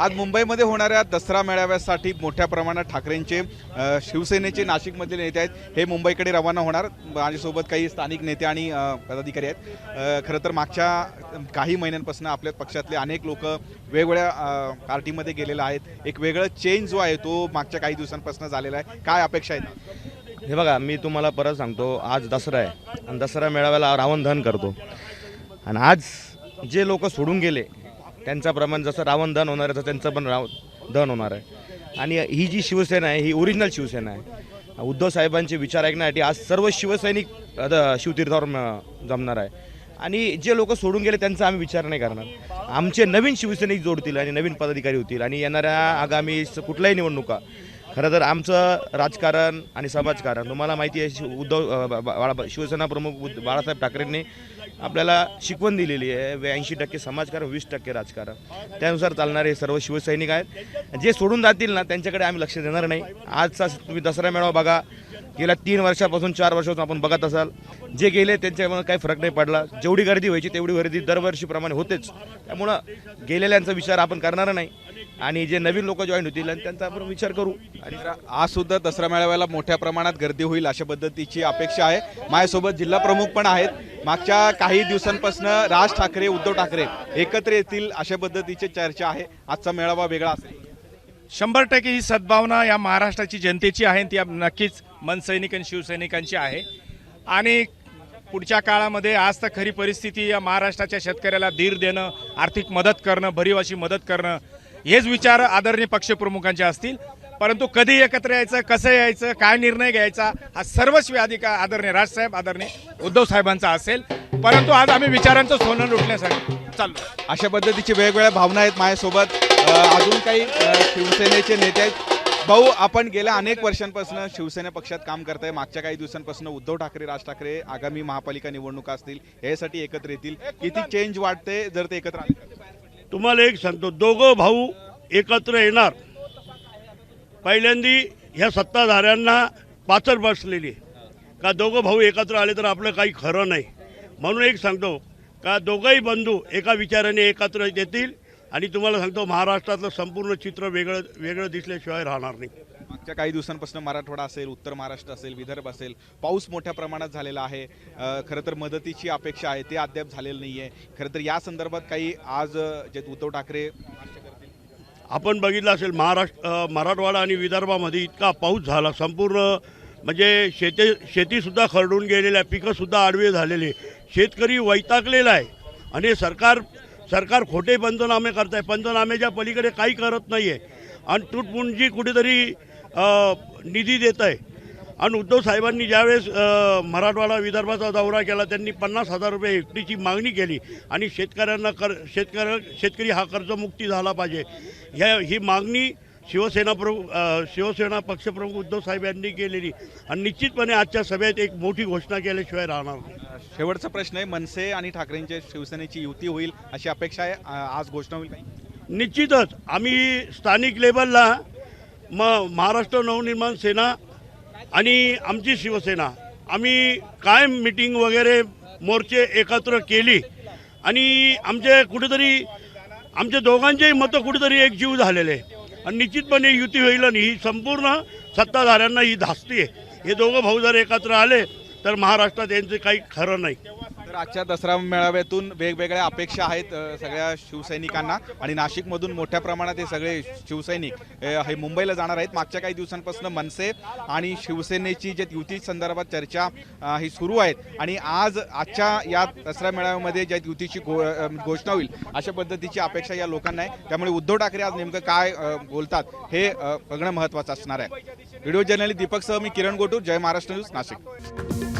आज मुंबईमध्ये होणाऱ्या दसरा मेळाव्यासाठी मोठ्या प्रमाणात ठाकरेंचे शिवसेनेचे नाशिकमधले नेते आहेत हे मुंबईकडे रवाना होणार। माझ्यासोबत काही स्थानिक नेते आणि पदाधिकारी आहेत। खरं तर मागच्या काही महिन्यांपासून आपल्या पक्षातले अनेक लोक वेगवेगळ्या पार्टीमध्ये गेलेले आहेत। एक वेगळं चेंज जो आहे तो मागच्या काही दिवसांपासून झालेला आहे। काय अपेक्षा आहेत? हे बघा, मी तुम्हाला परत सांगतो, आज दसरा आहे आणि दसरा मेळाव्याला रावण दहन करतो आणि आज जे लोक सोडून गेले त्यांचा प्रमाण जसं रावण दहन होणार आहे तर त्यांचं पण दहन होणार आहे। आणि ही जी शिवसेना आहे ही ओरिजिनल शिवसेना आहे। उद्धव साहेबांचे विचार ऐकण्यासाठी आज सर्व शिवसैनिक शिवतीर्थावर जमणार आहे आणि जे लोक सोडून गेले त्यांचा आम्ही विचार नाही करणार। आमचे नवीन शिवसैनिक जोडतील आणि नवीन पदाधिकारी होतील आणि येणाऱ्या आगामी कुठल्याही निवडणुका खरं तर आमचं राजकारण आणि समाजकारण तुम्हाला माहिती आहे। शिवसेना प्रमुख बाळासाहेब ठाकरेंनी आपल्याला शिकवण दिलेली आहे। 80% समाजकारण, 20% राजकारण, त्यानुसार चालणारे सर्व शिवसैनिक आहेत। जे सोडून जातील ना त्यांच्याकडे आम्ही लक्ष देणार नाही। आजचा तुम्ही दसरा मेळावा बघा, गेल्या 3 वर्षापासून 4 वर्षापासून आपण बघत असाल, जे गेले त्यांच्यामुळे काही फरक नाही पडला। जेवढी गर्दी व्हायची तेवढी गर्दी दरवर्षीप्रमाणे होतेच। त्यामुळं गेलेल्यांचा विचार आपण करणार नाही आणि जे नवीन लोक जॉईन होतील त्यांचा आपण विचार करू। आणि आज सुद्धा दसरा मेळाव्याला मोठ्या प्रमाणात गर्दी होईल अशा पद्धतीची अपेक्षा आहे। माझ्यासोबत जिल्हा प्रमुख पण आहेत। मागच्या काही दिवसांपासून राज ठाकरे, उद्धव ठाकरे एकत्र येतील अशा पद्धतीची चर्चा आहे। आजचा मेळावा वेगळा असेल। 100% ही सद्भावना या महाराष्ट्राची जनतेची आहे, ती नक्कीच मनसैनिक आणि शिवसैनिकांची आहे। आणि पुढच्या काळामध्ये आज तर खरी परिस्थिती या महाराष्ट्राच्या शेतकऱ्याला धीर देणं, आर्थिक मदत करणं, भरीव अशी मदत करणं, हेच विचार आदरणीय पक्षप्रमुखांचे असतील। परंतु कधी एकत्र यायचं, कसं यायचं, काय निर्णय घ्यायचा, हा सर्वस्वी अधिकार आदरणीय राजसाहेब, आदरणीय उद्धव साहेबांचा असेल। परंतु आज आम्ही विचारांचं सोनं लुटण्यासाठी चाललो। अशा पद्धतीची वेगवेगळ्या भावना आहेत। माझ्यासोबत अजून काही शिवसेनेचे नेते आहेत। भाऊ, आपण गेल्या अनेक वर्षांपासून शिवसेना पक्षात काम करताय। मागच्या काही दिवसांपासून उद्धव ठाकरे, राज ठाकरे आगामी महापालिका निवडणुका असतील यासाठी एकत्र येतील। किती चेंज वाटते जर ते एकत्र आले? तुम्हाला एक सांगतो, दोघं भाऊ एकत्र येणार। पहिल्यांदी ह्या सत्ताधाऱ्यांना पाचर बसलेली का दोघं भाऊ एकत्र आले तर आपलं काही खरं नाही। म्हणून एक सांगतो का दोघंही बंधू एका विचाराने एकत्र येतील आणि तुम्हाला सांगतो महाराष्ट्रातलं संपूर्ण चित्र वेगळं दिसल्याशिवाय राहणार नाही। मागच्या काही दिवसांपासून मराठवाडा असेल, उत्तर महाराष्ट्र असेल, विदर्भ असेल, पाऊस मोठ्या प्रमाणात झालेला आहे। खरं तर मदतीची अपेक्षा आहे ते अद्याप झालेलं नाही आहे। खरं तर या संदर्भात काही आज जे उद्धव ठाकरे आपण बघितलं असेल, मराठवाडा आणि विदर्भामध्ये इतका पाऊस झाला, संपूर्ण म्हणजे शेतीसुद्धा खरडून गेलेलं आहे, पिकंसुद्धा आडवे झालेले, शेतकरी वैतागलेला आहे। आणि सरकार खोटे पंचनामे करत आहे, पंचनामेच्या पलीकडे काही करत नाही आहे आणि तुटपुंजी कुठेतरी निधी देत आहे। आणि उद्धव साहेबांनी ज्यावेळेस मराठवाडा विदर्भाचा दौरा केला त्यांनी 50,000 रुपये हेक्टरीची मागणी केली आणि शेतकरी हा कर्जमुक्ती झाला पाहिजे, ही मागणी शिवसेना पक्षप्रमुख उद्धव साहेब यांनी केलेली आणि निश्चितपणे आजच्या सभेत एक मोठी घोषणा केल्याशिवाय राहणार नाही। शेवटचा प्रश्न आहे, मनसे आणि ठाकरेंच्या शिवसेनेची युती होईल अशी अपेक्षा आहे। आज घोषणा होईल काही? निश्चितच आम्ही स्थानिक लेवलला महाराष्ट्र नवनिर्माण सेना आणि आमची शिवसेना आम्ही कायम मीटिंग वगैरे मोर्चे एकत्र केली आणि आमच्या दोघांचेही मतं कुठेतरी एकजीव झालेले आणि निश्चितपणे युती होईल आणि ही संपूर्ण सत्ताधाऱ्यांना ही धास्ती आहे। हे दोघं भाऊ जर एकत्र आले तर महाराष्ट्रात यांचं काही खरं नाही। तर आजच्या दसरा मेळाव्यातून वेगवेगळ्या अपेक्षा आहेत सगळ्या शिवसैनिकांना आणि नाशिकमधून मोठ्या प्रमाणात हे सगळे शिवसैनिक हे मुंबईला जाणार आहेत। मागच्या काही दिवसांपासून मनसे आणि शिवसेनेची जे युती संदर्भात चर्चा ही सुरू आहेत आणि आजच्या या दसरा मेळाव्यामध्ये ज्या युतीची घोषणा होईल अशा पद्धतीची अपेक्षा या लोकांना आहे। त्यामुळे उद्धव ठाकरे आज नेमकं काय बोलतात हे बघणं महत्त्वाचं असणार आहे। व्हिडिओ जर्नलिस्ट दीपक सह मी किरण गोटूर, जय महाराष्ट्र न्यूज, नाशिक।